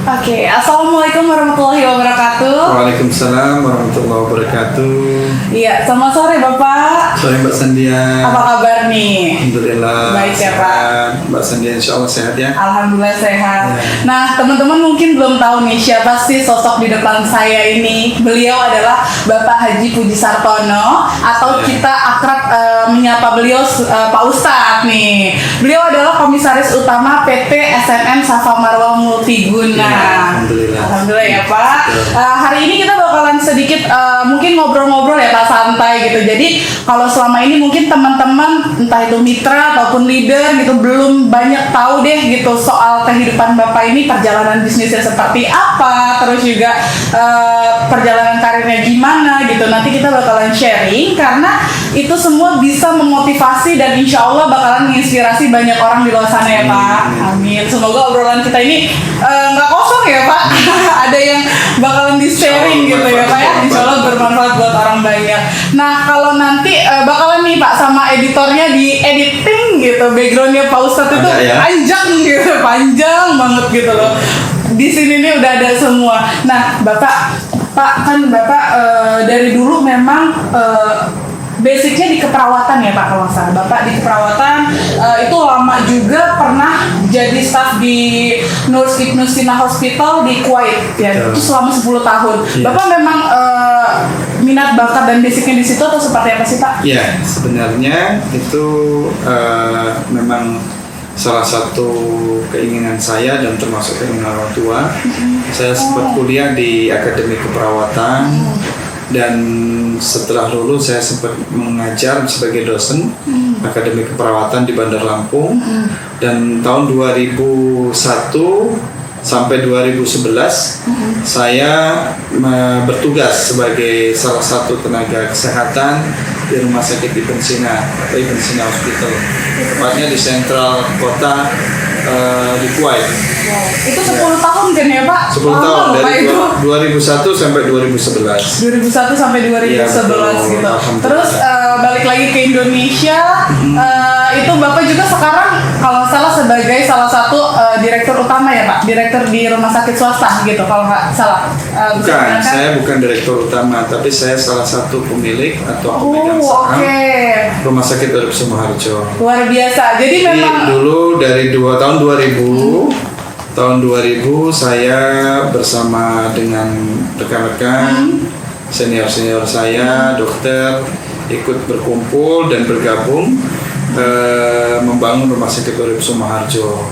Oke, Assalamualaikum warahmatullahi wabarakatuh. Waalaikumsalam warahmatullahi wabarakatuh. Iya, selamat sore Bapak. Sore Mbak Sandia. Apa kabar nih? Alhamdulillah. Baik ya Pak. Mbak Sandia insya Allah sehat ya. Alhamdulillah sehat. Ya. Nah, teman-teman mungkin belum tahu nih siapa sih sosok di depan saya ini. Beliau adalah Bapak Haji Puji Sartono atau Ya. kita akrab menyapa beliau Pak Ustadz nih. Beliau adalah Komisaris Utama PT SMM Safa Marwah Multiguna. Ya, Alhamdulillah ya Pak. Hari ini kita bakalan sedikit mungkin ngobrol-ngobrol ya Pak, santai gitu. Jadi kalau selama ini mungkin teman-teman entah itu mitra ataupun leader gitu belum banyak tahu deh gitu soal kehidupan Bapak ini, perjalanan bisnisnya seperti apa, terus juga perjalanan karirnya gimana gitu. Nanti kita bakalan sharing karena itu semua bisa memotivasi dan insya Allah bakalan menginspirasi banyak orang di luar sana ya Pak. Amin. Semoga obrolan kita ini nggak kosong ya Pak. Ada yang bakalan di sharing gitu ya Pak ya. Insya Allah bermanfaat buat orang banyak. Nah kalau nanti bakalan nih Pak sama editornya di editing gitu backgroundnya Pak Ustadz itu ya? panjang gitu, panjang banget gitu loh. Di sini nih udah ada semua. Nah Pak kan Bapak dari dulu memang basicnya di keperawatan ya Pak, kalau nggak salah. Bapak di keperawatan itu lama juga, pernah jadi staff di Nurse Ibnu Sina Hospital di Kuwait ya. Itu selama 10 tahun. Yeah. Bapak memang minat bakat dan basicnya di situ atau seperti apa sih Pak? Ya, sebenarnya itu memang salah satu keinginan saya dan termasuk keinginan orang tua. Saya sempat kuliah di Akademi Keperawatan. Dan setelah lulus saya sempat mengajar sebagai dosen Akademi Keperawatan di Bandar Lampung. Dan tahun 2001 sampai 2011 saya bertugas sebagai salah satu tenaga kesehatan di Rumah Sakit Ibn Sina atau Ibn Sina Hospital, tepatnya di sentral kota di Kuwait. Wow. Itu 10 tahun kan ya Pak? 10 tahun dari 2001 sampai 2011. 2001 sampai 2011 ya, gitu. Terus balik lagi ke Indonesia, itu Bapak juga sekarang kalau salah sebagai salah satu direktur utama ya Pak, direktur di rumah sakit swasta gitu kalau nggak salah. Bukan, saya bukan direktur utama, tapi saya salah satu pemilik atau pemegang saham Rumah Sakit Urip Sumoharjo. Luar biasa. Jadi memang dulu dari tahun 2000 saya bersama dengan rekan-rekan senior-senior saya, dokter, ikut berkumpul dan bergabung membangun Rumah Sakit Urip Sumoharjo.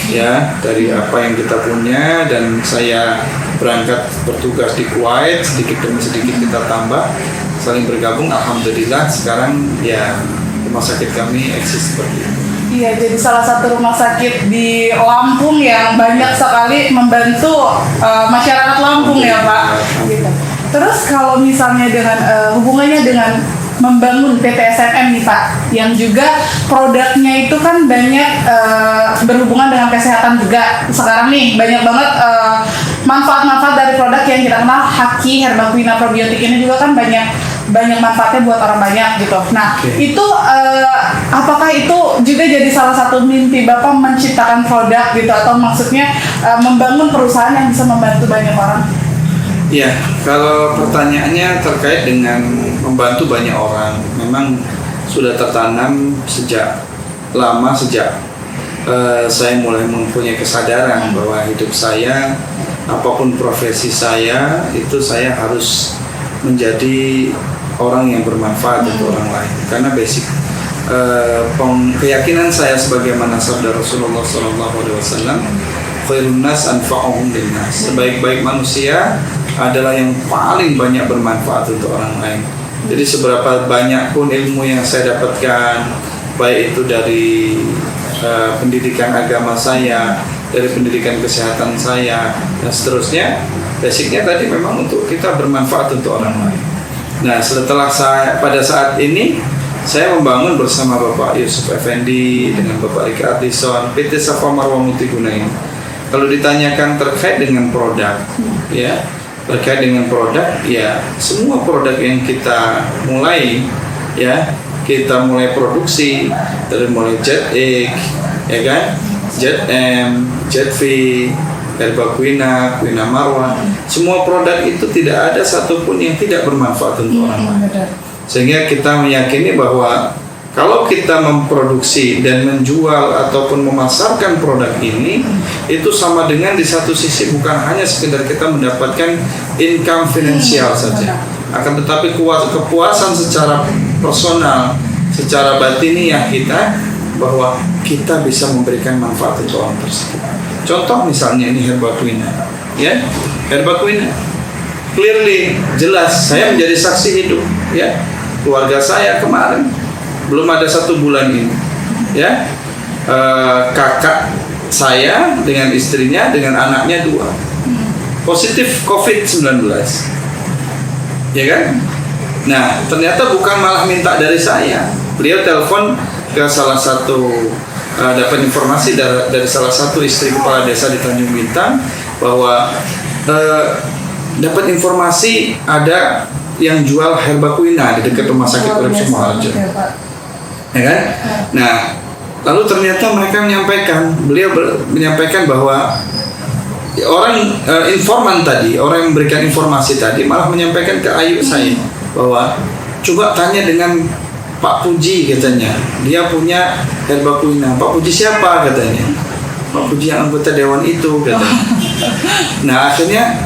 Ya, dari apa yang kita punya, dan saya berangkat bertugas di Kuwait, sedikit demi sedikit kita tambah, saling bergabung. Alhamdulillah sekarang ya rumah sakit kami eksis seperti itu. iya, jadi salah satu rumah sakit di Lampung yang banyak sekali membantu masyarakat Lampung ya Pak. Gitu. Terus kalau misalnya dengan hubungannya dengan membangun PT SMM nih Pak, yang juga produknya itu kan banyak berhubungan dengan kesehatan juga. Sekarang nih banyak banget manfaat-manfaat dari produk yang kita kenal, Haki, Herbaquina probiotik ini juga kan banyak manfaatnya buat orang banyak gitu. Nah, itu apakah itu juga jadi salah satu mimpi Bapak menciptakan produk gitu, atau maksudnya membangun perusahaan yang bisa membantu banyak orang? Ya, kalau pertanyaannya terkait dengan membantu banyak orang, memang sudah tertanam sejak lama, sejak saya mulai mempunyai kesadaran bahwa hidup saya, apapun profesi saya, itu saya harus menjadi orang yang bermanfaat untuk orang lain. Karena basic keyakinan saya sebagaimana sabda Rasulullah SAW, khairun nas anfa'uhum linnas. Sebaik-baik manusia adalah yang paling banyak bermanfaat untuk orang lain. Jadi seberapa banyak pun ilmu yang saya dapatkan, baik itu dari pendidikan agama saya, dari pendidikan kesehatan saya, dan seterusnya, basicnya tadi memang untuk kita bermanfaat untuk orang lain. Nah, pada saat ini saya membangun bersama Bapak Yusuf Effendi dengan Bapak Rika Ardison PT Safa Marwah Multiguna ini. Kalau ditanyakan terkait dengan produk, ya, terkait dengan produk, ya, semua produk yang kita mulai, ya, kita mulai produksi dari mulai Jet X, ya kan, Jet M, Jet V, Herbaquina, Quina Marwa, semua produk itu tidak ada satupun yang tidak bermanfaat untuk orang lain. Sehingga kita meyakini bahwa kalau kita memproduksi dan menjual ataupun memasarkan produk ini, itu sama dengan di satu sisi bukan hanya sekedar kita mendapatkan income finansial saja, akan tetapi kepuasan secara personal, secara batiniah kita, bahwa kita bisa memberikan manfaat untuk orang tersebut. Contoh misalnya ini Herbaquina, ya, Herbaquina, clearly, jelas, saya menjadi saksi hidup, ya, keluarga saya kemarin belum ada 1 bulan ini, ya, kakak saya dengan istrinya dengan anaknya 2 positif COVID-19, ya kan? Nah, ternyata bukan malah minta dari saya, beliau telepon ke salah satu dapat informasi dari salah satu istri kepala desa di Tanjung Bintang bahwa dapat informasi ada yang jual Herbaquina di dekat rumah sakit Urip Sumoharjo, ya kan? Nah, lalu ternyata mereka beliau menyampaikan bahwa orang informan tadi, orang yang memberikan informasi tadi malah menyampaikan ke Ayu saya bahwa coba tanya dengan Pak Puji, katanya dia punya Herbaquina. Pak Puji siapa, katanya? Pak Puji yang anggota dewan itu, katanya. Nah, akhirnya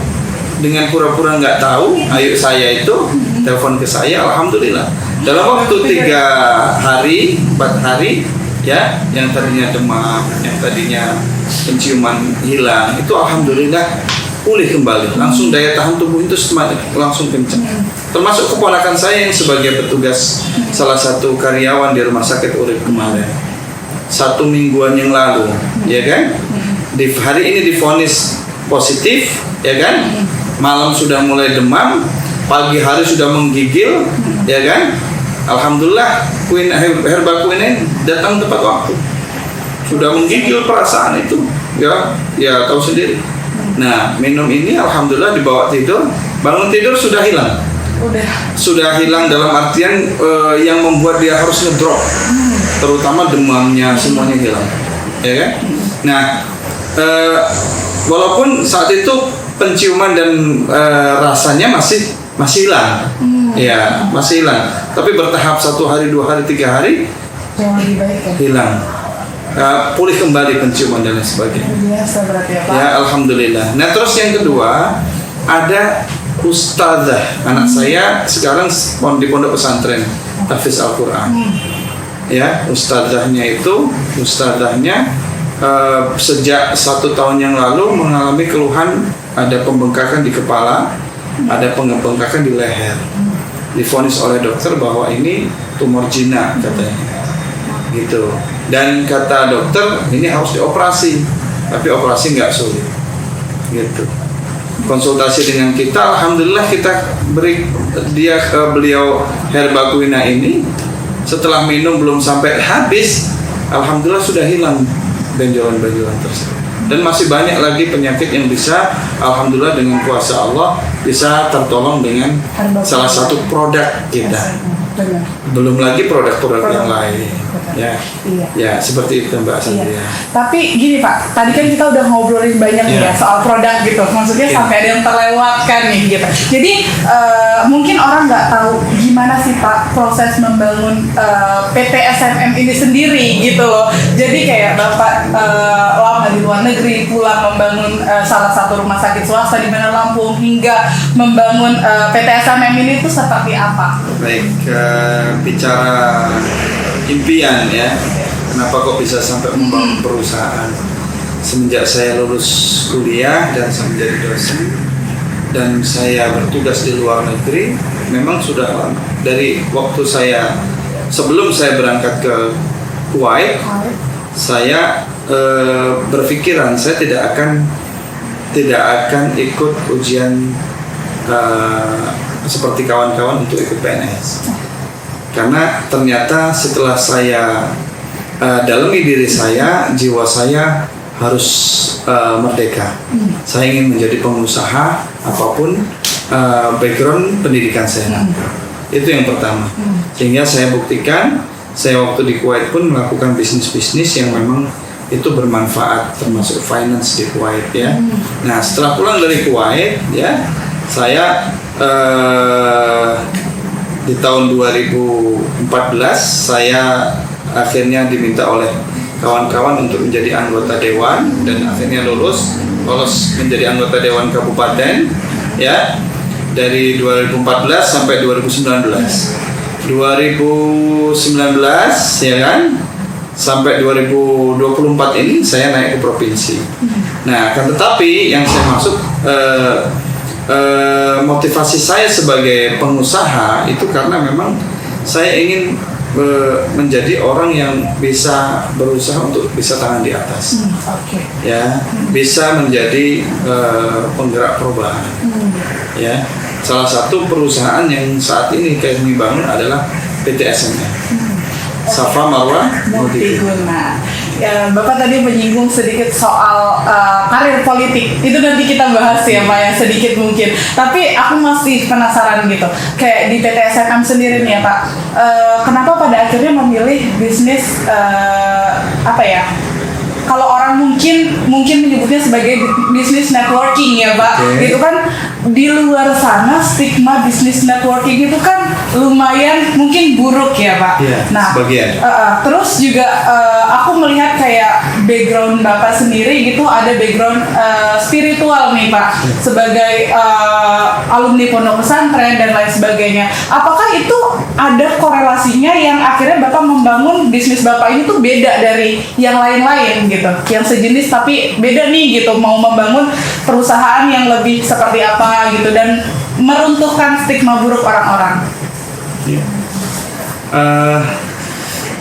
dengan pura-pura nggak tahu, Ayu saya itu telepon ke saya. Alhamdulillah dalam waktu 3 hari 4 hari, ya, yang tadinya demam, yang tadinya penciuman hilang, itu alhamdulillah pulih kembali, langsung daya tahan tubuh itu langsung kencang. Termasuk keponakan saya yang sebagai petugas salah satu karyawan di rumah sakit Urip kemarin, 1 mingguan yang lalu, ya kan, di hari ini divonis positif, ya kan, malam sudah mulai demam, pagi hari sudah menggigil, ya kan. Alhamdulillah Herbaquina datang tepat waktu, sudah menggigil perasaan itu, ya tahu sendiri. Nah, minum ini alhamdulillah dibawa tidur, bangun tidur sudah hilang. Sudah hilang dalam artian yang membuat dia harus ngedrop, terutama demamnya, semuanya hilang, ya kan? Nah, walaupun saat itu penciuman dan rasanya masih hilang, ya masih hilang, tapi bertahap 1 hari, 2 hari, 3 hari hilang. Pulih kembali penciuman dan lain sebagainya. Biasa berarti ya, Pak. Ya, alhamdulillah. Nah, terus yang kedua ada ustazah. Anak saya sekarang di pondok pesantren Tahfiz Al-Quran. Ya, ustazahnya sejak 1 tahun yang lalu mengalami keluhan, ada pembengkakan di kepala, ada pembengkakan di leher. Divonis oleh dokter bahwa ini tumor jinak, katanya. Gitu. Dan kata dokter ini harus dioperasi, tapi operasi nggak sulit, gitu. Konsultasi dengan kita, alhamdulillah kita beri beliau Herbaquina ini. Setelah minum belum sampai habis, alhamdulillah sudah hilang benjolan-benjolan tersebut. Dan masih banyak lagi penyakit yang bisa, alhamdulillah dengan kuasa Allah bisa tertolong dengan salah satu produk kita. Belum lagi produk-produk yang lain. Ya, iya. Ya seperti itu Mbak Sandria. Iya. Tapi gini Pak, tadi kan kita udah ngobrolin banyak ya soal produk gitu. Maksudnya sampai ada yang terlewatkan nih gitu. Jadi mungkin orang nggak tahu gimana sih Pak proses membangun PT SMM ini sendiri gitu loh. Jadi kayak Bapak lama di luar negeri, pulang membangun salah satu rumah sakit swasta di mana Lampung, hingga membangun PT SMM ini tuh seperti apa? Baik, bicara impian ya, kenapa kok bisa sampai membangun perusahaan. Semenjak saya lulus kuliah dan saya menjadi dosen dan saya bertugas di luar negeri, memang sudah dari waktu sebelum saya berangkat ke Kuwait, saya berpikiran saya tidak akan ikut ujian seperti kawan-kawan untuk ikut PNS. Karena ternyata setelah saya dalami diri saya, jiwa saya harus merdeka. Saya ingin menjadi pengusaha apapun background pendidikan saya. Itu yang pertama. Sehingga saya buktikan, saya waktu di Kuwait pun melakukan bisnis-bisnis yang memang itu bermanfaat, termasuk finance di Kuwait ya. Nah setelah pulang dari Kuwait ya, saya di tahun 2014 saya akhirnya diminta oleh kawan-kawan untuk menjadi anggota dewan, dan akhirnya lolos menjadi anggota dewan kabupaten ya, dari 2014 sampai 2019 ya kan, sampai 2024 ini saya naik ke provinsi. Nah, kan tetapi yang saya maksud motivasi saya sebagai pengusaha itu karena memang saya ingin menjadi orang yang bisa berusaha untuk bisa tangan di atas, ya, bisa menjadi penggerak perubahan. Ya, salah satu perusahaan yang saat ini kami bangun adalah PT SMM. Safa Marwah Multiguna. Ya, Bapak tadi menyinggung sedikit soal karir politik. Itu nanti kita bahas ya Pak ya, sedikit mungkin. Tapi aku masih penasaran gitu. Kayak di PT SMM sendiri nih ya Pak. Kenapa pada akhirnya memilih bisnis apa ya? Kalau orang mungkin menyebutnya sebagai bisnis networking ya Pak. Gitu kan, di luar sana stigma bisnis networking itu kan lumayan mungkin buruk ya Pak. Nah, sebagian. Terus juga aku melihat kayak background Bapak sendiri gitu, ada background spiritual nih Pak, sebagai alumni pondok pesantren dan lain sebagainya. Apakah itu ada korelasinya yang akhirnya Bapak membangun bisnis Bapak ini tuh beda dari yang lain-lain gitu, yang sejenis tapi beda nih gitu, mau membangun perusahaan yang lebih seperti apa gitu dan meruntuhkan stigma buruk orang-orang?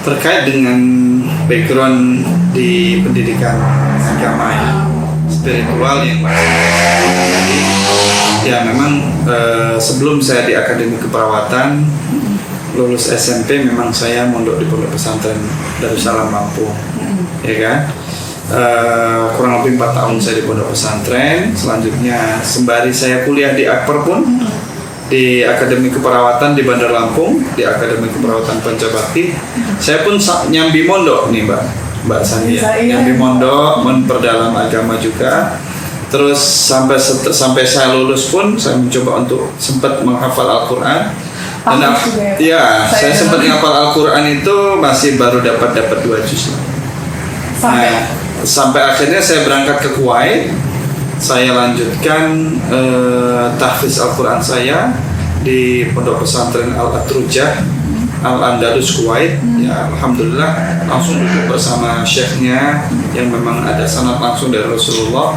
Terkait dengan background di pendidikan agama ya, spiritual yang ya memang sebelum saya di Akademi Keperawatan lulus SMP, memang saya mondok di Pondok Pesantren Darussalam Lampung, ya kan. Kurang lebih 4 tahun saya di Pondok Pesantren. Selanjutnya sembari saya kuliah di Akper pun di Akademi Keperawatan di Bandar Lampung, di Akademi Keperawatan Pancabakti, saya pun nyambi mondok nih Mbak Sandi ya. Nyambi mondok, memperdalam agama juga. Terus sampai saya lulus pun saya mencoba untuk sempat menghafal Al-Quran. Dan ya, saya sempat menghafal Al-Quran itu masih baru dapat 2 juz. Sampai akhirnya saya berangkat ke Kuwait. Saya lanjutkan tahfiz Al-Quran saya di Pondok Pesantren Al-Atrujah Al-Andalus Kuwait. Ya, alhamdulillah langsung duduk bersama syekhnya yang memang ada sanad langsung dari Rasulullah.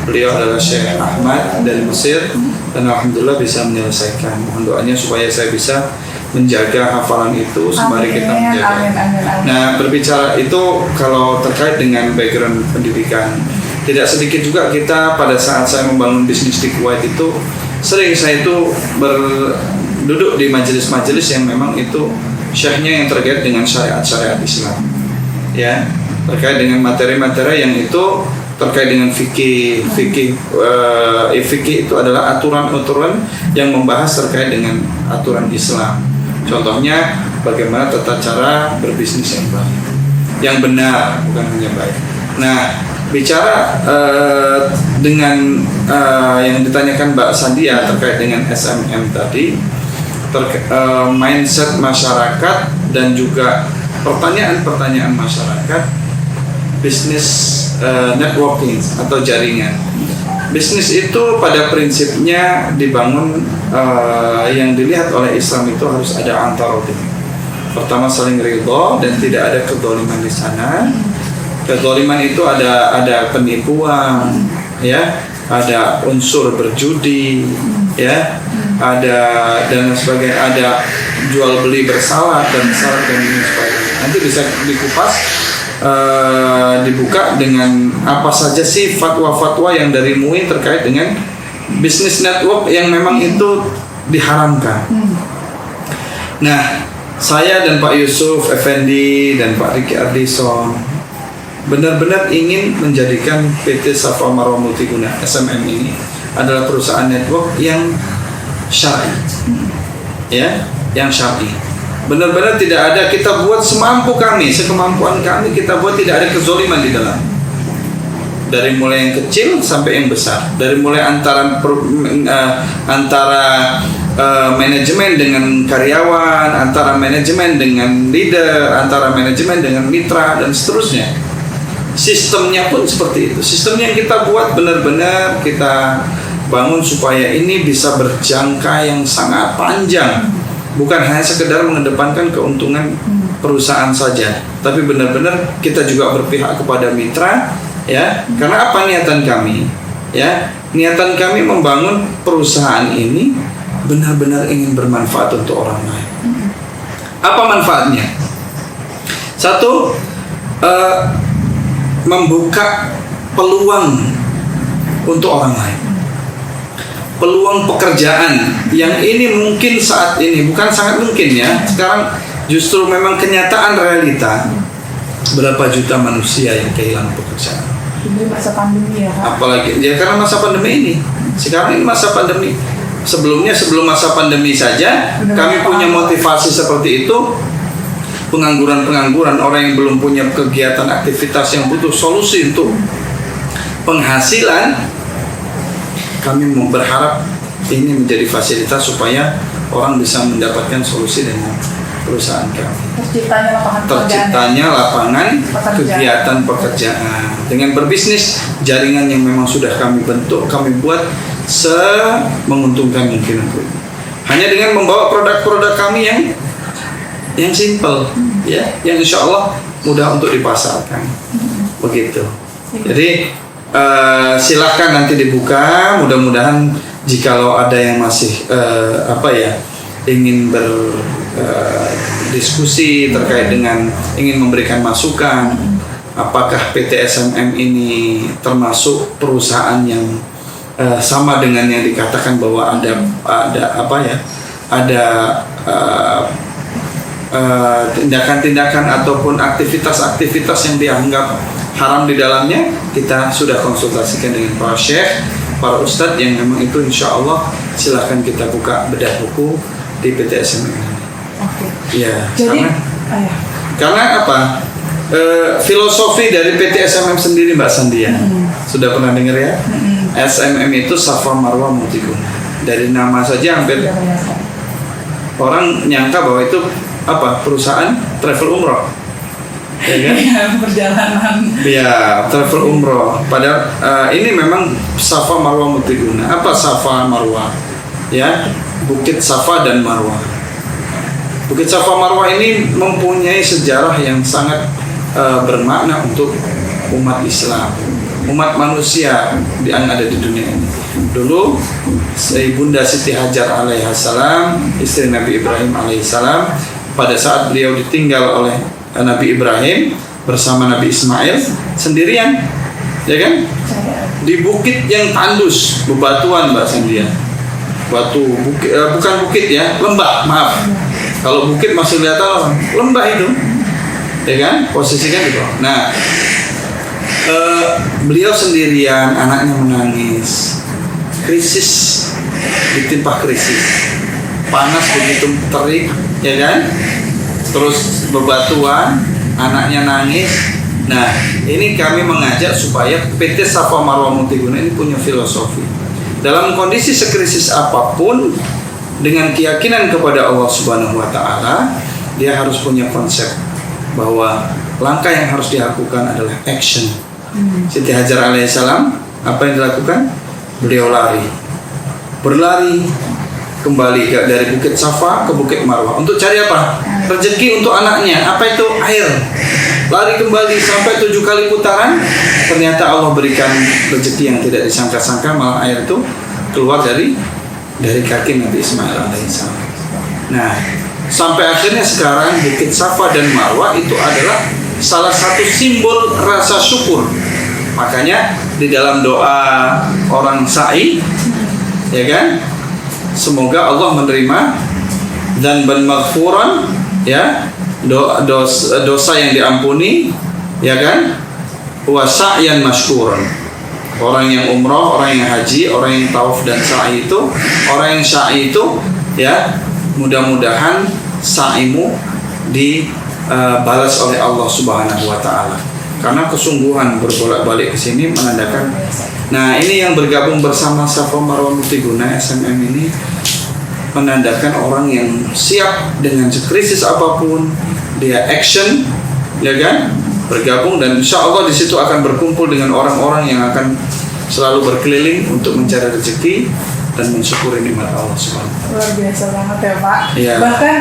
Beliau adalah Syekh Ahmad dari Mesir, dan alhamdulillah bisa menyelesaikan. Mohon doanya supaya saya bisa menjaga hafalan itu sembari kita menjaga. Nah, berbicara itu kalau terkait dengan background pendidikan, tidak sedikit juga kita pada saat saya membangun bisnis di Kuwait itu sering saya itu berduduk di majelis-majelis yang memang itu syekhnya yang terkait dengan syariat-syariat Islam, ya, terkait dengan materi-materi yang itu terkait dengan fikih. Fikih itu adalah aturan-aturan yang membahas terkait dengan aturan Islam. Contohnya bagaimana tata cara berbisnis yang baik, yang benar, bukan hanya baik. Nah, bicara dengan yang ditanyakan Mbak Sandia terkait dengan SMM tadi, mindset masyarakat dan juga pertanyaan-pertanyaan masyarakat, bisnis networking atau jaringan. Bisnis itu pada prinsipnya dibangun, yang dilihat oleh Islam itu harus ada antarodin. Pertama, saling ridho dan tidak ada kezaliman di sana. Kezaliman itu ada penipuan, ya, ada unsur berjudi, ya, ada dan sebagainya, ada jual beli bersalah dan sebagainya. Nanti bisa dikupas, dibuka dengan apa saja sih fatwa-fatwa yang dari MUI terkait dengan bisnis network yang memang itu diharamkan. Nah, saya dan Pak Yusuf Effendi dan Pak Riki Ardison benar-benar ingin menjadikan PT Safa Marwah Multiguna SMM ini adalah perusahaan network yang syar'i, ya, yang syar'i. Benar-benar tidak ada, kita buat semampu kami, sekemampuan kami kita buat, tidak ada kezoliman di dalam. Dari mulai yang kecil sampai yang besar, dari mulai antara manajemen dengan karyawan, antara manajemen dengan leader, antara manajemen dengan mitra, dan seterusnya. Sistemnya pun seperti itu. Sistem yang kita buat benar-benar kita bangun supaya ini bisa berjangka yang sangat panjang, bukan hanya sekedar mengedepankan keuntungan perusahaan saja, tapi benar-benar kita juga berpihak kepada mitra, ya. Karena apa niatan kami? Ya, niatan kami membangun perusahaan ini benar-benar ingin bermanfaat untuk orang lain. Apa manfaatnya? Satu, membuka peluang untuk orang lain, peluang pekerjaan yang ini mungkin saat ini, bukan sangat mungkin ya, sekarang justru memang kenyataan realita, berapa juta manusia yang kehilangan pekerjaan. Ini masa pandemi ya, Kak? Apalagi ya karena masa pandemi ini. Sekarang ini masa pandemi. Sebelum masa pandemi saja kami punya motivasi seperti itu. Pengangguran, orang yang belum punya kegiatan aktivitas yang butuh solusi untuk penghasilan, kami berharap ini menjadi fasilitas supaya orang bisa mendapatkan solusi dengan perusahaan kami. Terciptanya lapangan kegiatan pekerjaan. Dengan berbisnis, jaringan yang memang sudah kami bentuk, kami buat semenguntungkan mungkin untuk ini. Hanya dengan membawa produk-produk kami yang simple, ya, yang insya Allah mudah untuk dipasarkan, begitu. Jadi silakan nanti dibuka. Mudah-mudahan jikalau ada yang masih ingin berdiskusi terkait dengan ingin memberikan masukan, apakah PT SMM ini termasuk perusahaan yang sama dengan yang dikatakan bahwa tindakan-tindakan ataupun aktivitas-aktivitas yang dianggap haram di dalamnya, kita sudah konsultasikan dengan para syekh, para ustadz yang memang itu insya Allah silahkan kita buka bedah buku di PT SMM. Oke. Ya, Jadi, karena apa? Filosofi dari PT SMM sendiri Mbak Sandia, sudah pernah dengar ya? SMM itu Safa Marwah Multiguna. Dari nama saja hampir orang nyangka bahwa itu perusahaan travel umroh, ya kan? Perjalanan. Ya, travel umroh. Padahal ini memang Safa Marwah Multiguna. Apa Safa Marwah? Ya, Bukit Safa dan Marwah. Bukit Safa Marwah ini mempunyai sejarah yang sangat bermakna untuk umat Islam, umat manusia yang ada di dunia ini. Dulu Ibunda Siti Hajar alaihissalam, istri Nabi Ibrahim alaihissalam, pada saat beliau ditinggal oleh Nabi Ibrahim bersama Nabi Ismail sendirian, ya kan? Di bukit yang tandus, bebatuan Mbak Sandia. Bukan bukit ya, lembah, maaf. Kalau bukit masih kelihatan, lembah itu, ya kan? Posisikan di bawah. Nah, beliau sendirian, anaknya menangis, krisis, ditimpa krisis, panas begitu terik, ya kan? Terus bebatuan, anaknya nangis. Nah, ini kami mengajak supaya PT Safa Marwah Multiguna ini punya filosofi. Dalam kondisi sekrisis apapun, dengan keyakinan kepada Allah Subhanahu wa Ta'ala, dia harus punya konsep bahwa langkah yang harus dilakukan adalah action. Siti Hajar alaihissalam, apa yang dilakukan? Beliau berlari kembali dari Bukit Safa ke Bukit Marwah untuk cari apa? Rezeki untuk anaknya. Apa itu? Air. Lari kembali sampai 7 kali putaran, ternyata Allah berikan rezeki yang tidak disangka-sangka, malah air itu keluar dari kaki Nabi Ismail alaihissalam. Nah, sampai akhirnya sekarang Bukit Safa dan Marwah itu adalah salah satu simbol rasa syukur. Makanya di dalam doa orang sa'i, ya kan, semoga Allah menerima dan maghfuran, ya, dosa yang diampuni, ya kan, wa sa'yan masykuran. Orang yang umroh, orang yang haji, orang yang tawaf dan sa'i itu, orang yang sa'i itu, ya, mudah-mudahan sa'imu dibalas oleh Allah Subhanahu wa taala. Karena kesungguhan berbolak-balik ke sini menandakan. Nah, ini yang bergabung bersama Safa Marwah Multiguna SMM ini menandakan orang yang siap dengan krisis apapun, dia action, ya kan? Bergabung, dan insya Allah di situ akan berkumpul dengan orang-orang yang akan selalu berkeliling untuk mencari rezeki dan mensyukuri nikmat Allah SWT. Luar biasa banget ya Pak. Ya. Bahkan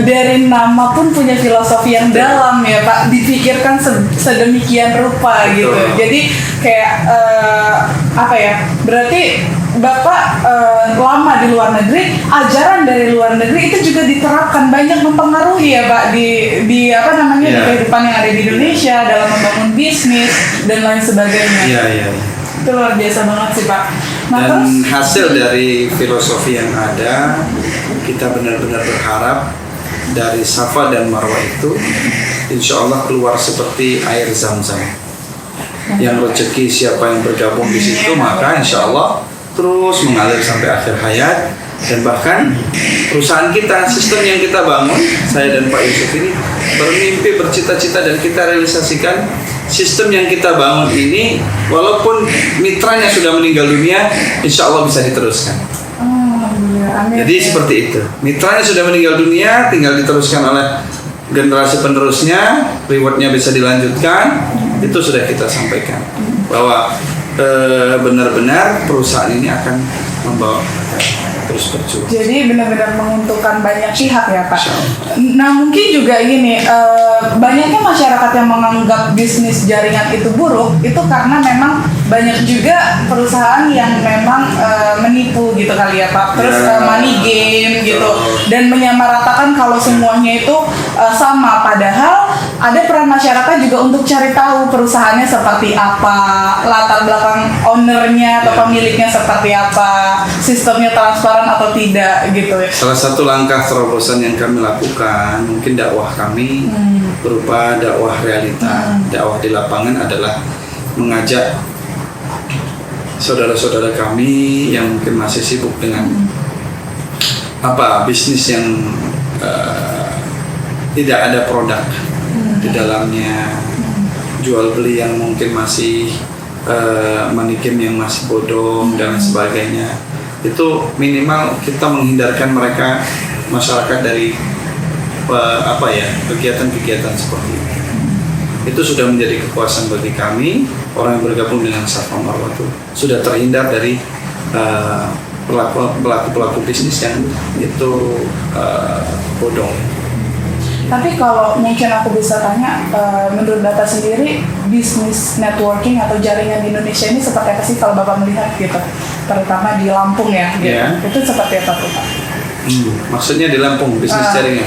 dari nama pun punya filosofi yang dalam ya Pak. Dipikirkan sedemikian rupa gitu. Jadi kayak apa ya? Berarti Bapak lama di luar negeri, ajaran dari luar negeri itu juga diterapkan, banyak mempengaruhi ya Pak di apa namanya di kehidupan yang ada di Indonesia dalam membangun bisnis dan lain sebagainya. Iya. Itu luar biasa banget sih Pak. Nah, Dan terus hasil dari filosofi yang ada, kita benar-benar berharap dari Safa dan Marwah itu insya Allah keluar seperti air Zam-Zam. Yang rezeki siapa yang bergabung di situ, maka insya Allah terus mengalir sampai akhir hayat. Dan bahkan perusahaan kita, sistem yang kita bangun, saya dan Pak Yusuf ini bermimpi, bercita-cita, dan kita realisasikan sistem yang kita bangun ini, walaupun mitranya sudah meninggal dunia, insya Allah bisa diteruskan. Jadi seperti itu, mitranya sudah meninggal dunia, tinggal diteruskan oleh generasi penerusnya, rewardnya bisa dilanjutkan. Itu sudah kita sampaikan bahwa benar-benar perusahaan ini akan membawa terus berjuang. Jadi benar-benar menguntungkan banyak pihak ya Pak. Nah mungkin juga gini, banyaknya masyarakat yang menganggap bisnis jaringan itu buruk, itu karena memang banyak juga perusahaan yang memang menipu gitu kali ya Pak. Terus money game gitu, dan menyamaratakan kalau semuanya itu sama. Padahal ada peran masyarakat juga untuk cari tahu perusahaannya seperti apa, latar belakang ownernya atau pemiliknya seperti apa, sistemnya transparan atau tidak gitu ya. Salah satu langkah terobosan yang kami lakukan, mungkin dakwah kami berupa dakwah realita, dakwah di lapangan adalah mengajak saudara-saudara kami yang mungkin masih sibuk dengan bisnis yang tidak ada produk di dalamnya, jual beli yang mungkin masih manikim yang masih bodong dan sebagainya. Itu minimal kita menghindarkan mereka, masyarakat, dari kegiatan-kegiatan seperti itu. Itu sudah menjadi kepuasan bagi kami. Orang yang bergabung dengan Safa Marwah itu sudah terhindar dari pelaku bisnis yang itu bodong. Tapi kalau mungkin aku bisa tanya, menurut Bapak sendiri, bisnis networking atau jaringan di Indonesia ini seperti apa sih kalau Bapak melihat gitu? Terutama di Lampung ya, gitu. Yeah. Itu seperti apa tuh Pak? Maksudnya di Lampung, bisnis jaringan?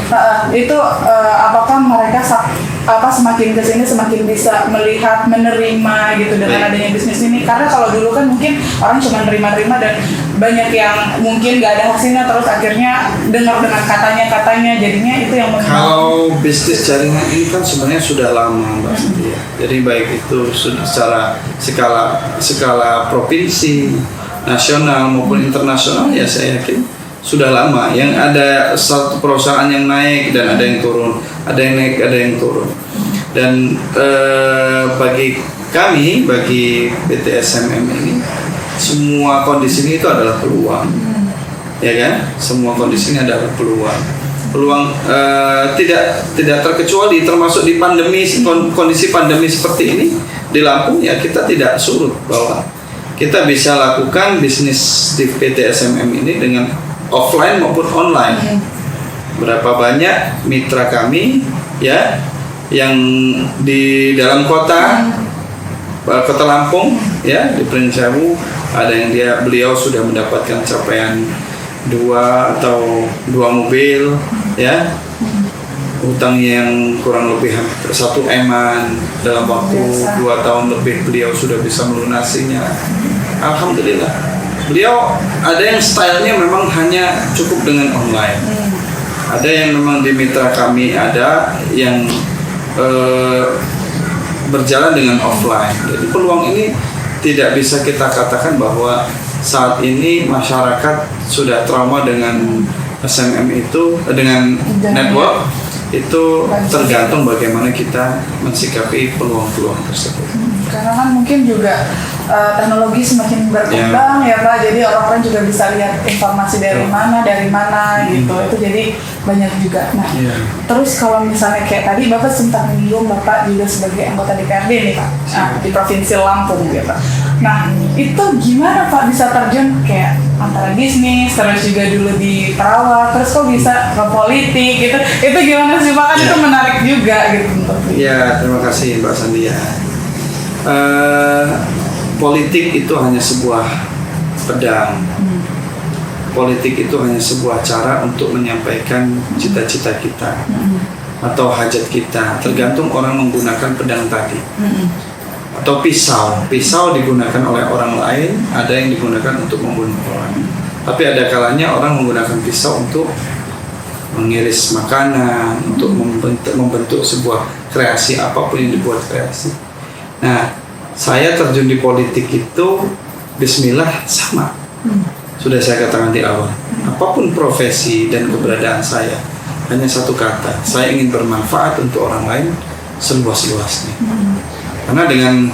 Itu apakah mereka semakin kesini semakin bisa melihat, menerima gitu dengan adanya bisnis ini? Karena kalau dulu kan mungkin orang cuma nerima-nerima dan banyak yang mungkin nggak ada hasilnya, terus akhirnya dengar dengan katanya jadinya itu yang Kalau bisnis jaringan ini kan sebenarnya sudah lama Mbak Cynthia. Jadi baik itu secara skala provinsi, nasional maupun internasional, ya saya yakin sudah lama. Yang ada satu perusahaan yang naik dan ada yang turun, ada yang naik, ada yang turun. Dan bagi kami, bagi PT SMM ini, semua kondisi ini itu adalah peluang, ya kan? Semua kondisi ini adalah peluang tidak terkecuali, termasuk di pandemi, kondisi pandemi seperti ini di Lampung, ya kita tidak surut bahwa kita bisa lakukan bisnis di PT SMM ini dengan offline maupun online. Berapa banyak mitra kami ya yang di dalam kota Lampung ya, di Prince Sewu, ada yang beliau sudah mendapatkan capaian 2 mobil ya, hutangnya yang kurang lebih hampir 1 eman, dalam waktu 2 tahun lebih beliau sudah bisa melunasinya. Alhamdulillah. Beliau ada yang stylenya memang hanya cukup dengan online, ada yang memang di mitra kami, ada yang berjalan dengan offline. Jadi peluang ini tidak bisa kita katakan bahwa saat ini masyarakat sudah trauma dengan SMM itu dengan network itu tergantung bagaimana kita mensikapi peluang-peluang tersebut. Karena kan mungkin juga teknologi semakin berkembang ya Pak, jadi orang-orang juga bisa lihat informasi dari mana gitu, itu jadi banyak juga. Nah, terus kalau misalnya kayak tadi Bapak sempat menyinggung Bapak juga sebagai anggota DPRD nih Pak, di Provinsi Lampung gitu. Nah, itu gimana Pak bisa terjun kayak antara bisnis, terus juga dulu di perawat, terus kok bisa ke politik gitu, itu gimana sih Pak? Kan itu menarik juga gitu. Ya, terima kasih Mbak Sandia. Politik itu hanya sebuah pedang. Politik itu hanya sebuah cara untuk menyampaikan cita-cita kita atau hajat kita. Tergantung orang menggunakan pedang tadi atau pisau. Pisau digunakan oleh orang lain, ada yang digunakan untuk membunuh orang. Tapi ada kalanya orang menggunakan pisau untuk mengiris makanan, untuk membentuk sebuah kreasi, apapun yang dibuat kreasi. Nah, saya terjun di politik itu bismillah sama. Sudah saya katakan di awal. Apapun profesi dan keberadaan saya, hanya satu kata, saya ingin bermanfaat untuk orang lain seluas-luasnya. Karena dengan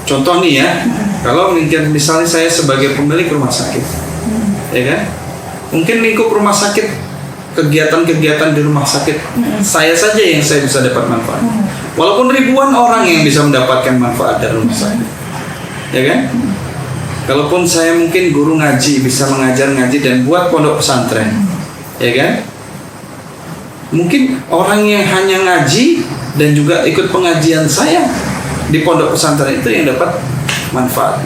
contoh nih ya, kalau misalnya saya sebagai pemilik rumah sakit, ya kan, mungkin lingkup rumah sakit, kegiatan-kegiatan di rumah sakit, saya saja yang saya bisa dapat manfaat. Walaupun ribuan orang yang bisa mendapatkan manfaat dari rumah sakit, ya kan? Kalaupun saya mungkin guru ngaji, bisa mengajar ngaji dan buat pondok pesantren, ya kan? Mungkin orang yang hanya ngaji dan juga ikut pengajian saya di pondok pesantren itu yang dapat manfaat.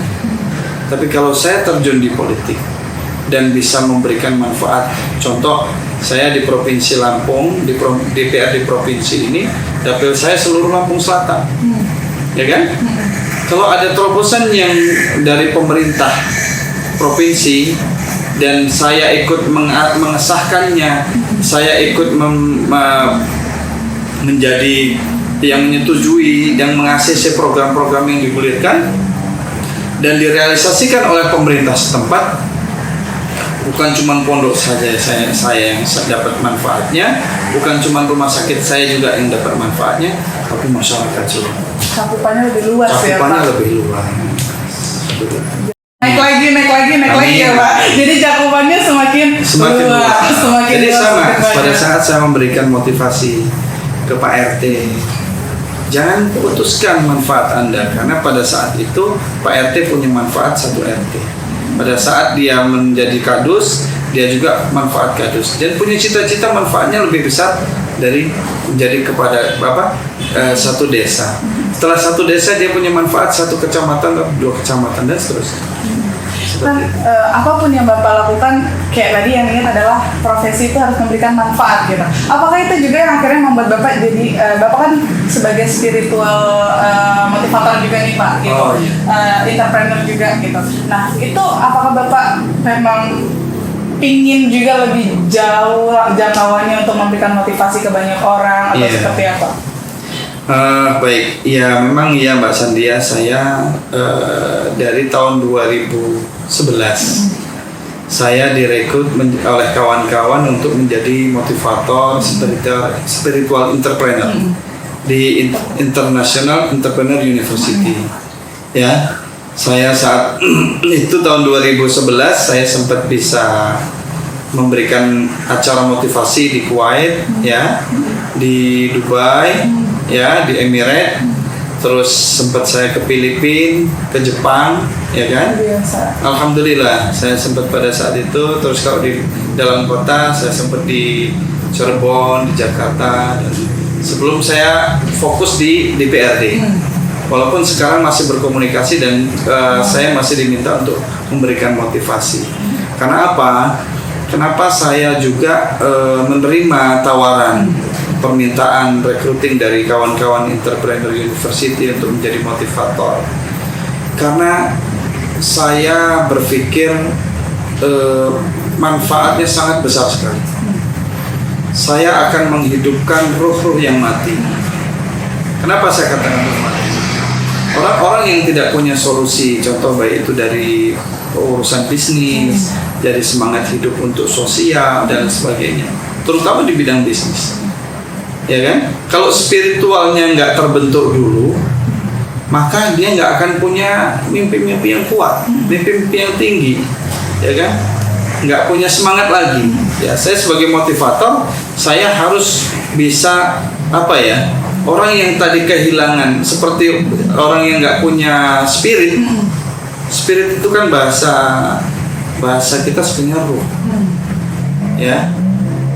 Tapi kalau saya terjun di politik dan bisa memberikan manfaat, contoh saya di Provinsi Lampung, di DPRD provinsi ini, dapil saya seluruh Lampung Selatan, ya kan? Kalau ada terobosan yang dari pemerintah provinsi dan saya ikut mengesahkannya, saya ikut menjadi yang menyetujui dan mengakses program-program yang digulirkan dan direalisasikan oleh pemerintah setempat, bukan cuma pondok saja saya yang dapat manfaatnya, bukan cuma rumah sakit saya juga yang dapat manfaatnya, tapi masyarakat juga. Cakupannya lebih luas ya Pak. Lebih luas. Naik lagi ya Pak. Jadi cakupannya semakin luas. Jadi sama pada saat saya memberikan motivasi ke Pak RT, jangan putuskan manfaat Anda, karena pada saat itu Pak RT punya manfaat satu RT. Pada saat dia menjadi kadus, dia juga manfaat kadus dan punya cita-cita manfaatnya lebih besar dari menjadi kepada satu desa. Setelah satu desa dia punya manfaat satu kecamatan, dua kecamatan dan seterusnya. Kan apapun yang Bapak lakukan, kayak tadi yang ingin adalah profesi itu harus memberikan manfaat gitu. Apakah itu juga yang akhirnya membuat Bapak jadi Bapak kan sebagai spiritual motivator juga nih Pak gitu, entrepreneur juga gitu. Nah itu apakah Bapak memang ingin juga lebih jauh jangkauannya untuk memberikan motivasi ke banyak orang atau seperti apa? Baik, ya memang ya Mbak Sandia, saya dari tahun 2011 saya direkrut oleh kawan-kawan untuk menjadi motivator spiritual entrepreneur di International Entrepreneur University. Ya, saya saat itu tahun 2011 saya sempat bisa memberikan acara motivasi di Kuwait, ya, di Dubai, ya, di Emirat, terus sempat saya ke Filipina, ke Jepang, ya kan? Biasa. Alhamdulillah, saya sempat pada saat itu. Terus kalau di dalam kota, saya sempat di Cirebon, di Jakarta, dan sebelum saya fokus di DPRD. Walaupun sekarang masih berkomunikasi dan saya masih diminta untuk memberikan motivasi. Karena apa? Kenapa saya juga menerima tawaran permintaan recruiting dari kawan-kawan Entrepreneur University untuk menjadi motivator? Karena saya berpikir manfaatnya sangat besar sekali. Saya akan menghidupkan ruh-ruh yang mati. Kenapa saya katakan ruh mati? Orang-orang yang tidak punya solusi, contoh baik itu dari urusan bisnis, dari semangat hidup untuk sosial dan sebagainya, terutama di bidang bisnis, ya kan? Kalau spiritualnya nggak terbentuk dulu, maka dia nggak akan punya mimpi-mimpi yang kuat, mimpi-mimpi yang tinggi, ya kan? Nggak punya semangat lagi. Ya, saya sebagai motivator, saya harus bisa apa ya? Orang yang tadi kehilangan, seperti orang yang nggak punya spirit. Spirit itu kan bahasa kita sebenarnya ruh. Ya,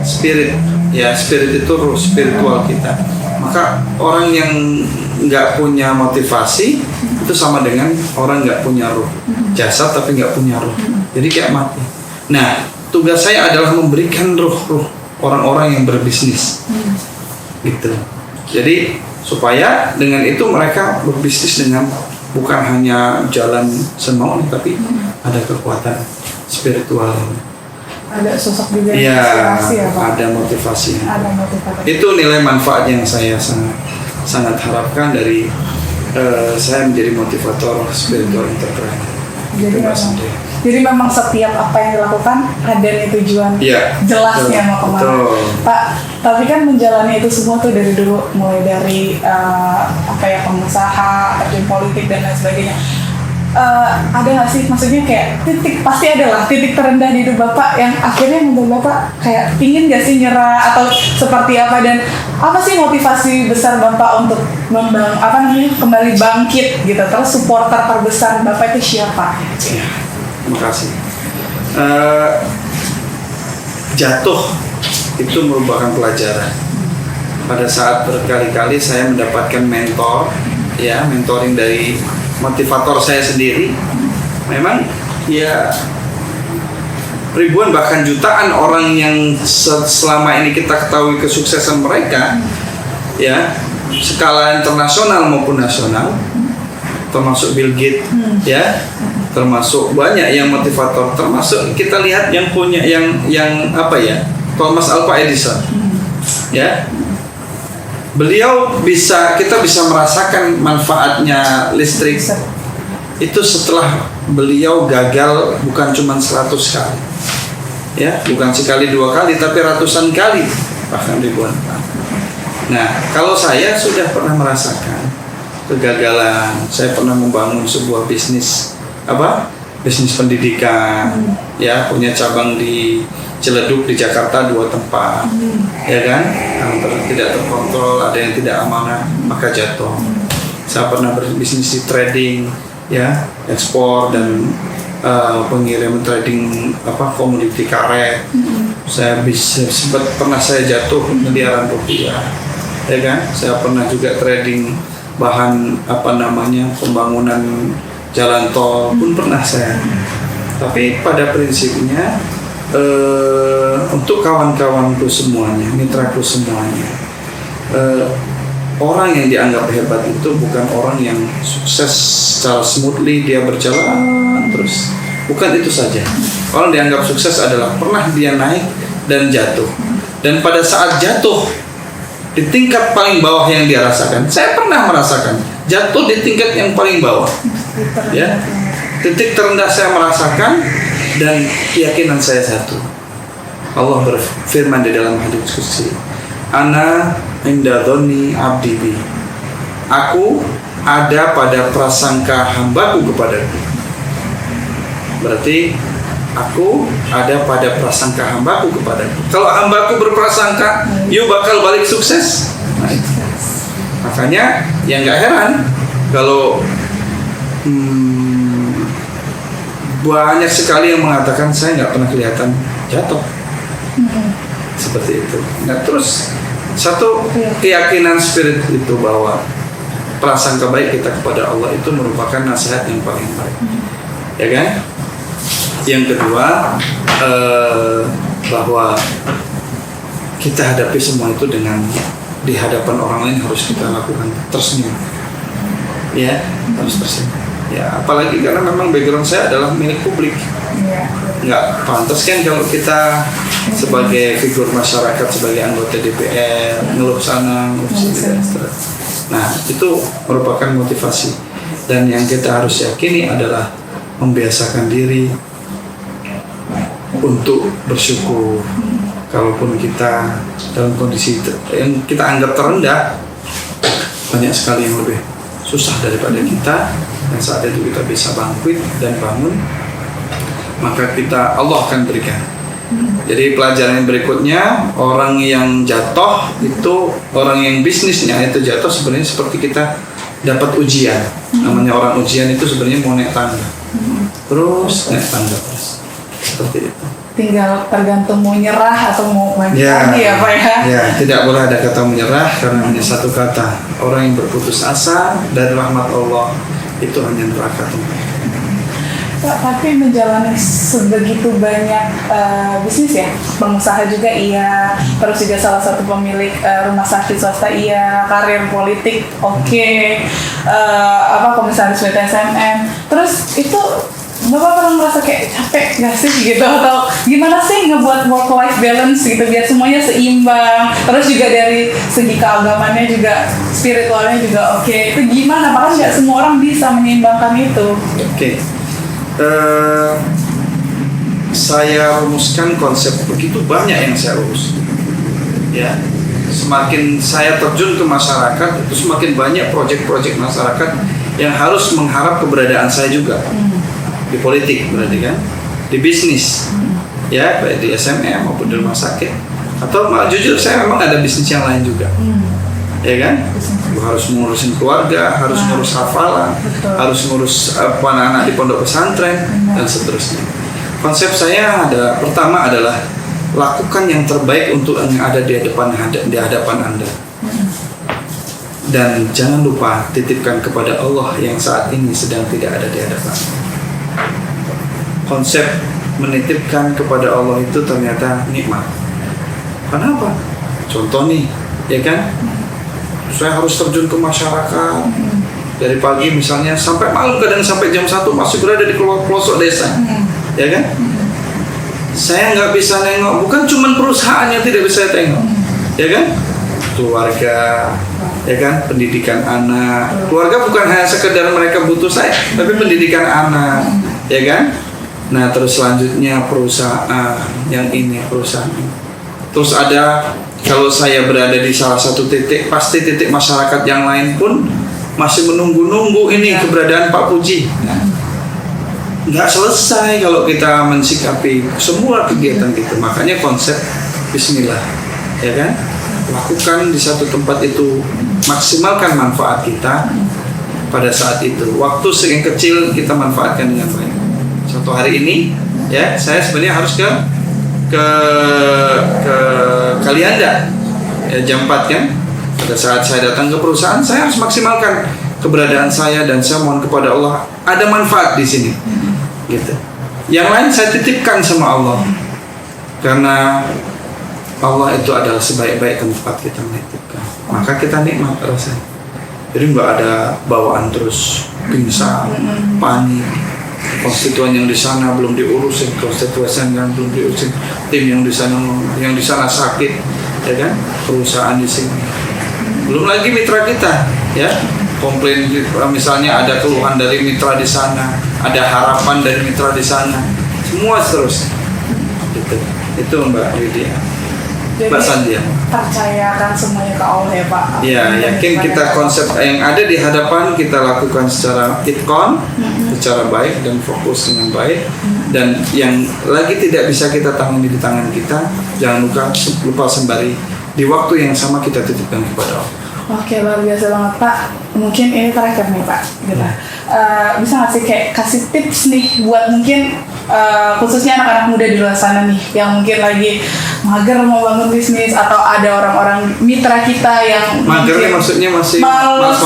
spirit. Ya, spirit itu ruh, spiritual kita. Maka orang yang nggak punya motivasi itu sama dengan orang nggak punya ruh. Jasad tapi nggak punya ruh. Jadi kayak mati. Nah, tugas saya adalah memberikan ruh orang-orang yang berbisnis. Gitu. Jadi supaya dengan itu mereka berbisnis dengan bukan hanya jalan semaunya, tapi ada kekuatan spiritual. Ada sosok juga yang Iya, inspirasi ya Pak. ada motivasi. Ada motivasi. Itu nilai manfaat yang saya sangat harapkan dari saya menjadi motivator spiritual entrepreneur. Jadi memang setiap apa yang dilakukan ada nih tujuan jelasnya mau kemana. Betul. Pak, tapi kan menjalani itu semua tuh dari dulu, mulai dari pengusaha, terjun politik dan lain sebagainya. Ada nggak sih, maksudnya kayak pasti ada lah titik terendah di hidup Bapak yang akhirnya membuat Bapak kayak pingin nggak sih nyerah atau seperti apa, dan apa sih motivasi besar Bapak untuk kembali bangkit gitu, terus supporter terbesar Bapak itu siapa? Ya, terima kasih. Jatuh itu merupakan pelajaran. Pada saat berkali-kali saya mendapatkan mentoring dari motivator saya sendiri. Memang ya ribuan bahkan jutaan orang yang selama ini kita ketahui kesuksesan mereka, ya skala internasional maupun nasional, termasuk Bill Gates, ya termasuk banyak yang motivator, termasuk kita lihat yang punya yang Thomas Alva Edison, ya. Kita bisa merasakan manfaatnya listrik itu setelah beliau gagal bukan cuma 100 kali, ya, bukan sekali dua kali, tapi ratusan kali, bahkan ribuan kali. Nah, kalau saya sudah pernah merasakan kegagalan, saya pernah membangun sebuah bisnis pendidikan, ya, punya cabang di Ciledug di Jakarta 2 tempat, ya kan, tidak terkontrol, ada yang tidak amanah, maka jatuh. Saya pernah berbisnis di trading, ya, ekspor dan pengiriman trading komoditi karet. Saya pernah jatuh miliaran rupiah, ya kan. Saya pernah juga trading bahan pembangunan jalan tol pun pernah saya. Tapi pada prinsipnya untuk kawan-kawanku semuanya, mitraku semuanya, orang yang dianggap hebat itu bukan orang yang sukses secara smoothly, dia berjalan terus. Bukan itu saja. Orang dianggap sukses adalah pernah dia naik dan jatuh. Dan pada saat jatuh di tingkat paling bawah yang dia rasakan, saya pernah merasakan jatuh di tingkat yang paling bawah, ya, titik terendah saya merasakan. Dan keyakinan saya satu, Allah berfirman di dalam hadits qudsi, Ana inda dhonni abdi bi, aku ada pada prasangka hambaku kepadaku. Berarti aku ada pada prasangka hambaku kepadaku. Kalau hambaku berprasangka, you bakal balik sukses. Nah, itu. Makanya yang nggak heran kalau banyak sekali yang mengatakan saya nggak pernah kelihatan jatuh, seperti itu. Nah, terus satu keyakinan spirit itu bahwa prasangka baik kita kepada Allah itu merupakan nasihat yang paling baik, ya kan? Yang kedua, bahwa kita hadapi semua itu dengan di hadapan orang lain harus kita lakukan tersenyum, ya, harus tersenyum. Ya, apalagi karena memang background saya adalah milik publik. Nggak pantas kan kalau kita sebagai figur masyarakat, sebagai anggota DPR ngeluh sana, ngeluh sini. Nah, itu merupakan motivasi. Dan yang kita harus yakini adalah membiasakan diri untuk bersyukur. Kalaupun kita dalam kondisi yang kita anggap terendah, banyak sekali yang lebih susah daripada kita, dan saat itu kita bisa bangkit dan bangun, maka Allah akan berikan. Jadi pelajaran yang berikutnya, orang yang jatuh itu, orang yang bisnisnya itu jatuh sebenarnya seperti kita dapat ujian. Namanya orang ujian itu sebenarnya mau naik tangga, terus naik tangga terus, seperti itu. Tinggal tergantung mau nyerah atau mau lagi ya Pak ya. Ya, tidak boleh ada kata menyerah karena hanya satu kata. Orang yang berputus asa dari rahmat Allah itu hanya neraka tempat. Pak, tapi menjalani sebegitu banyak bisnis ya, pengusaha juga iya, terus juga salah satu pemilik rumah sakit swasta iya, karir politik komisaris PT SMM, terus itu Bapak pernah merasa kayak capek gak sih gitu, atau gimana sih ngebuat work life balance gitu biar semuanya seimbang, terus juga dari segi keagamannya juga, spiritualnya juga itu gimana? Apakah nggak semua orang bisa menyeimbangkan itu? Saya rumuskan konsep begitu banyak yang saya urus. Ya, semakin saya terjun ke masyarakat, itu semakin banyak proyek-proyek masyarakat yang harus mengharap keberadaan saya juga. Di politik berarti kan, di bisnis, ya baik di SMM maupun di rumah sakit, atau jujur saya memang ada bisnis yang lain juga, ya kan, harus ngurusin keluarga, harus ngurus hafalan, harus ngurus anak-anak di pondok pesantren dan seterusnya. Konsep saya pertama adalah lakukan yang terbaik untuk yang ada di hadapan Anda, dan jangan lupa titipkan kepada Allah yang saat ini sedang tidak ada di hadapan. Konsep menitipkan kepada Allah itu ternyata nikmat. Kenapa? Contoh nih, ya kan? Saya harus terjun ke masyarakat dari pagi misalnya sampai malam, kadang sampai jam 1 masih berada di pelosok desa, ya kan? Saya nggak bisa nengok, bukan cuma perusahaan yang tidak bisa saya tengok, ya kan? Keluarga, ya kan? Pendidikan anak. Keluarga bukan hanya sekedar mereka butuh saya, tapi pendidikan anak, ya kan? Nah, terus selanjutnya perusahaan yang ini, perusahaan ini. Terus ada, kalau saya berada di salah satu titik, pasti titik masyarakat yang lain pun masih menunggu-nunggu ini keberadaan Pak Puji. Nggak selesai kalau kita mensikapi semua kegiatan kita. Makanya konsep Bismillah, ya kan? Lakukan di satu tempat itu, maksimalkan manfaat kita pada saat itu. Waktu yang kecil kita manfaatkan dengan baik. Contoh hari ini, ya, saya sebenarnya harus ke Kalianda, ya, jam 4 kan. Pada saat saya datang ke perusahaan, saya harus maksimalkan keberadaan saya, dan saya mohon kepada Allah ada manfaat di sini, gitu. Yang lain saya titipkan sama Allah, karena Allah itu adalah sebaik-baik tempat kita menitipkan. Maka kita nikmat rasanya. Jadi nggak ada bawaan terus pingsan, panik. Konstituen yang di sana belum diurusin, konstituen yang belum diurusin, tim yang di sana sakit, ya kan? Perusahaan di sini, belum lagi mitra kita, ya, komplain misalnya ada keluhan dari mitra di sana, ada harapan dari mitra di sana, semua terus, gitu. Itu Mbak Widya. Jadi Mbak Sandia, percayakan semuanya ke Allah ya Pak. Ya, yakin kita konsep yang ada di hadapan kita lakukan secara itqan, secara baik dan fokus dengan baik, dan yang lagi tidak bisa kita tangani di tangan kita, jangan lupa sembari di waktu yang sama kita titipkan kepada Allah. Oke, luar biasa banget Pak. Mungkin ini terakhir nih Pak, gitu. Bisa nggak sih kayak kasih tips nih buat mungkin khususnya anak-anak muda di luar sana nih yang mungkin lagi mager mau bangun bisnis, atau ada orang-orang mitra kita yang mager nih maksudnya masih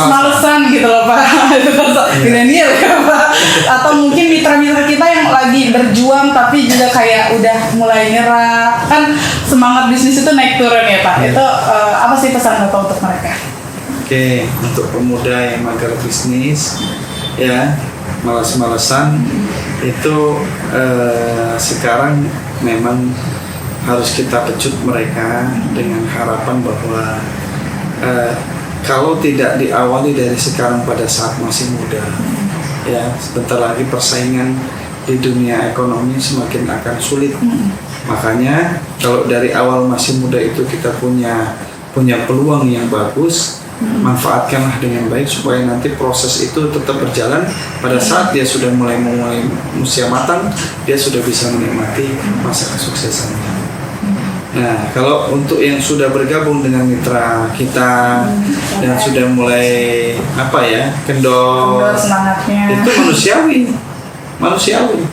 malesan gitu loh Pak. Itu milenial ya Pak. Atau mungkin mitra-mitra kita yang lagi berjuang tapi juga kayak udah mulai nyerah. Kan semangat bisnis itu naik turun ya Pak. Itu apa sih pesan Bapak untuk mereka? Oke, untuk pemuda yang mager bisnis, ya, malas-malesan, itu sekarang memang harus kita pecut mereka dengan harapan bahwa kalau tidak diawali dari sekarang pada saat masih muda, ya sebentar lagi persaingan di dunia ekonomi semakin akan sulit. Makanya kalau dari awal masih muda itu kita punya peluang yang bagus, manfaatkanlah dengan baik supaya nanti proses itu tetap berjalan. Pada saat dia sudah mulai usia matang, dia sudah bisa menikmati masa kesuksesannya. Nah, kalau untuk yang sudah bergabung dengan mitra kita dan sudah mulai kendor semangatnya, itu manusiawi.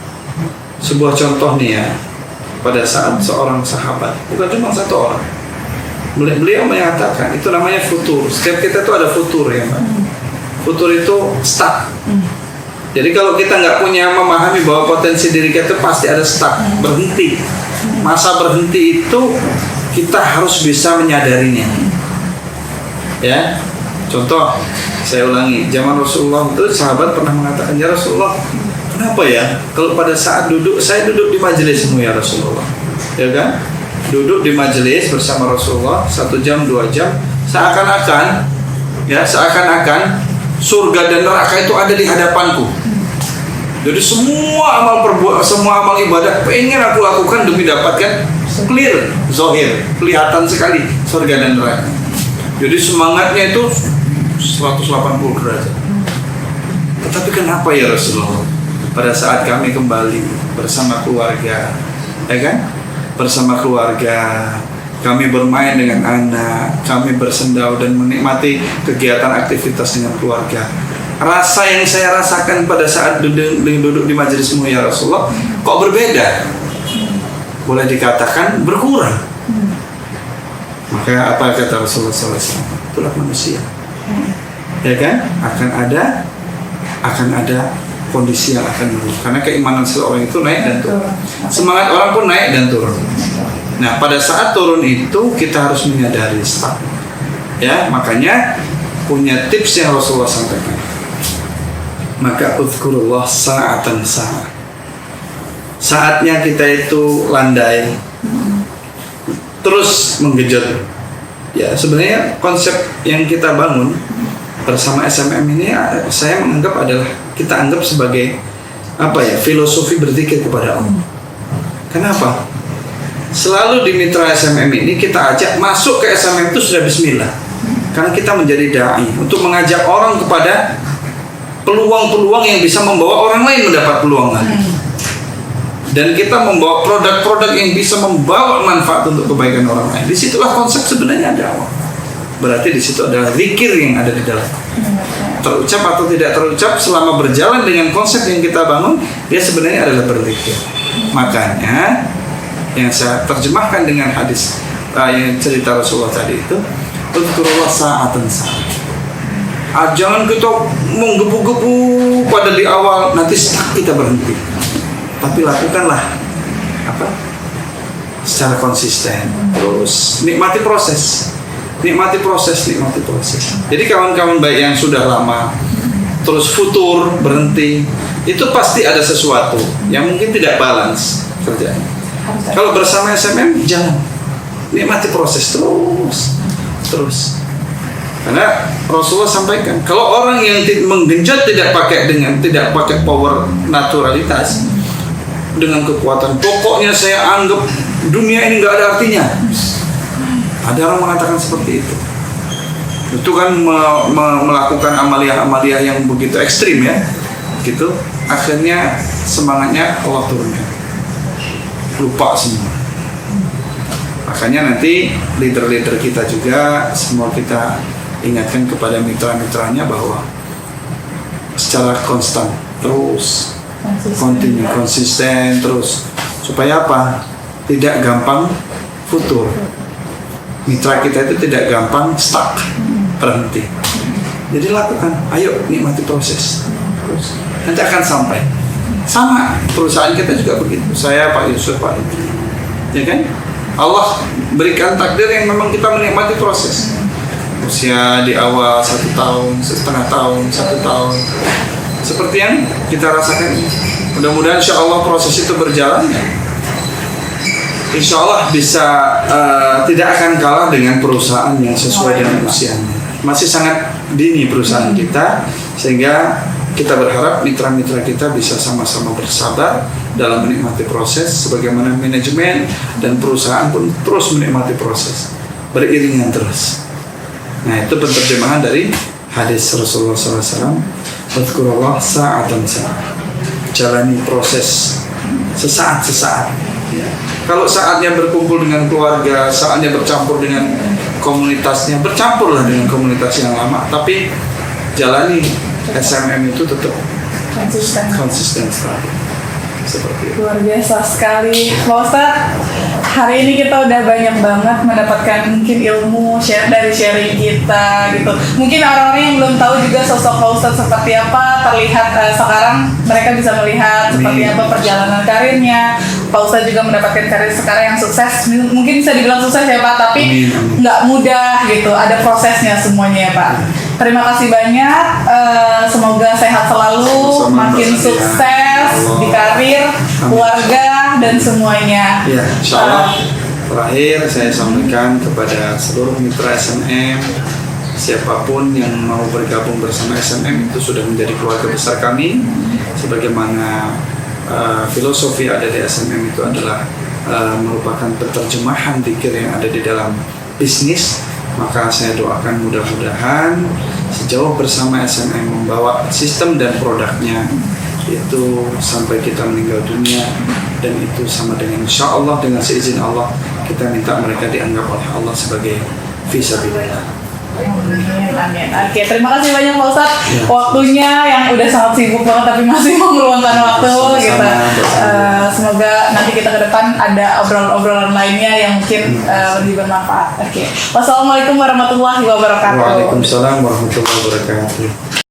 Sebuah contoh nih ya, pada saat seorang sahabat, bukan cuma satu orang, beliau menyatakan itu namanya futur. Setiap kita tuh ada futur ya, Mbak. Futur itu stuck. Jadi kalau kita nggak punya memahami bahwa potensi diri kita pasti ada stuck, berhenti. Masa berhenti itu kita harus bisa menyadarinya. Ya, contoh saya ulangi, zaman Rasulullah itu sahabat pernah mengatakan, ya Rasulullah, kenapa ya kalau pada saat saya duduk di majelismu ya Rasulullah, ya kan? Duduk di majelis bersama Rasulullah 1 jam 2 jam, seakan-akan surga dan neraka itu ada di hadapanku. Jadi semua amal ibadah pengen aku lakukan demi dapatkan clear, zohir, kelihatan sekali surga dan neraka. Jadi semangatnya itu 180 derajat. Tetapi kenapa ya Rasulullah? Pada saat kami kembali bersama keluarga, ya kan? Bersama keluarga, kami bermain dengan anak, kami bersendau dan menikmati kegiatan aktivitas dengan keluarga. Rasa yang saya rasakan pada saat duduk di majelismu ya Rasulullah kok berbeda? Boleh dikatakan berkurang. Maka apa kata Rasulullah SAW? Itulah manusia. Ya kan? Akan ada kondisi yang akan menurun. Karena keimanan seseorang itu naik dan turun. Semangat orang pun naik dan turun. Nah, pada saat turun itu kita harus menyadari stop. Ya, makanya punya tips yang Rasulullah sampaikan. Maka uzkurullah sa'atan sa'a. Saatnya kita itu landai, terus menggenjot. Ya, sebenarnya konsep yang kita bangun bersama SMM ini saya menganggap adalah kita anggap sebagai filosofi berzikir kepada Allah. Kenapa? Selalu di mitra SMM ini kita ajak masuk ke SMM itu sudah bismillah. Karena kita menjadi dai untuk mengajak orang kepada peluang-peluang yang bisa membawa orang lain mendapat peluang lagi. Dan kita membawa produk-produk yang bisa membawa manfaat untuk kebaikan orang lain. Disitulah konsep sebenarnya dakwah. Berarti di situ adalah zikir yang ada di dalam. Terucap atau tidak terucap, selama berjalan dengan konsep yang kita bangun, dia sebenarnya adalah berzikir. Makanya yang saya terjemahkan dengan hadis yang cerita Rasulullah tadi itu, uzkurullah sa'atan sa'a. Jangan kita menggebu-gebu pada di awal, nanti stuck kita berhenti. Tapi lakukanlah secara konsisten. Terus nikmati proses. Jadi kawan-kawan baik yang sudah lama terus futur berhenti, itu pasti ada sesuatu yang mungkin tidak balance kerjanya. Kalau bersama SMM jangan, nikmati proses terus. Karena Rasulullah sampaikan, kalau orang yang menggenjot tidak pakai power naturalitas, dengan kekuatan pokoknya saya anggap dunia ini nggak ada artinya. Ada orang mengatakan seperti itu. Itu kan melakukan amalia yang begitu ekstrim ya, gitu. Akhirnya semangatnya Allah turunkan, lupa semua. Makanya nanti leader-leader kita juga semua kita ingatkan kepada mitra-mitranya bahwa secara konstan terus konsisten terus, supaya apa? Tidak gampang futur. Mitra kita itu tidak gampang stuck, berhenti. Jadi lakukan, ayo nikmati proses terus, nanti akan sampai. Sama perusahaan kita juga begitu. Saya Pak Yusuf, Pak Yusuf, ya kan? Allah berikan takdir yang memang kita menikmati proses. Usia di awal 1 tahun, setengah tahun, 1 tahun, seperti yang kita rasakan ini. Mudah-mudahan insya Allah proses itu berjalan. Insya Allah bisa tidak akan kalah dengan perusahaan yang sesuai dengan usianya. masih sangat dini perusahaan kita, sehingga kita berharap mitra-mitra kita bisa sama-sama bersabar dalam menikmati proses, sebagaimana manajemen dan perusahaan pun terus menikmati proses, beriringan terus. Nah, itu penerjemahan dari hadis Rasulullah SAW. Wadhkurullah sa'atan sa'at. Jalani proses sesaat-sesaat. Ya. Kalau saatnya berkumpul dengan keluarga, saatnya bercampur dengan komunitasnya, bercampurlah dengan komunitas yang lama, tapi jalani SMM itu tetap konsisten sekali. Seperti itu. Luar biasa sekali Pak Ustadz. Hari ini kita udah banyak banget mendapatkan mungkin ilmu dari sharing kita gitu. Mungkin orang-orang yang belum tahu juga sosok Pak Ustadz seperti apa, terlihat sekarang mereka bisa melihat seperti apa perjalanan karirnya. Pak Ustadz juga mendapatkan karir sekarang yang sukses. Mungkin bisa dibilang sukses ya Pak, tapi nggak mudah gitu. Ada prosesnya semuanya ya Pak. Terima kasih banyak. Semoga sehat selalu, makin sukses di karir, keluarga, dan semuanya. Ya, insya Allah. Terakhir saya sampaikan kepada seluruh mitra SMM, siapapun yang mau bergabung bersama SMM itu sudah menjadi keluarga besar kami. Sebagaimana filosofi ada di SMM itu adalah merupakan penerjemahan zikir yang ada di dalam bisnis. Maka saya doakan mudah-mudahan sejauh bersama SMM membawa sistem dan produknya itu sampai kita meninggal dunia, dan itu sama dengan insya Allah, dengan seizin Allah kita minta mereka dianggap oleh Allah sebagai fisabilillah. Amin. Oke, terima kasih banyak Pak Ustadz waktunya yang udah sangat sibuk banget tapi masih mau meluangkan waktu gitu. Semoga nanti kita ke depan ada obrolan-obrolan lainnya yang mungkin lebih bermanfaat. Oke. Wassalamualaikum warahmatullahi wabarakatuh. Waalaikumsalam warahmatullahi wabarakatuh.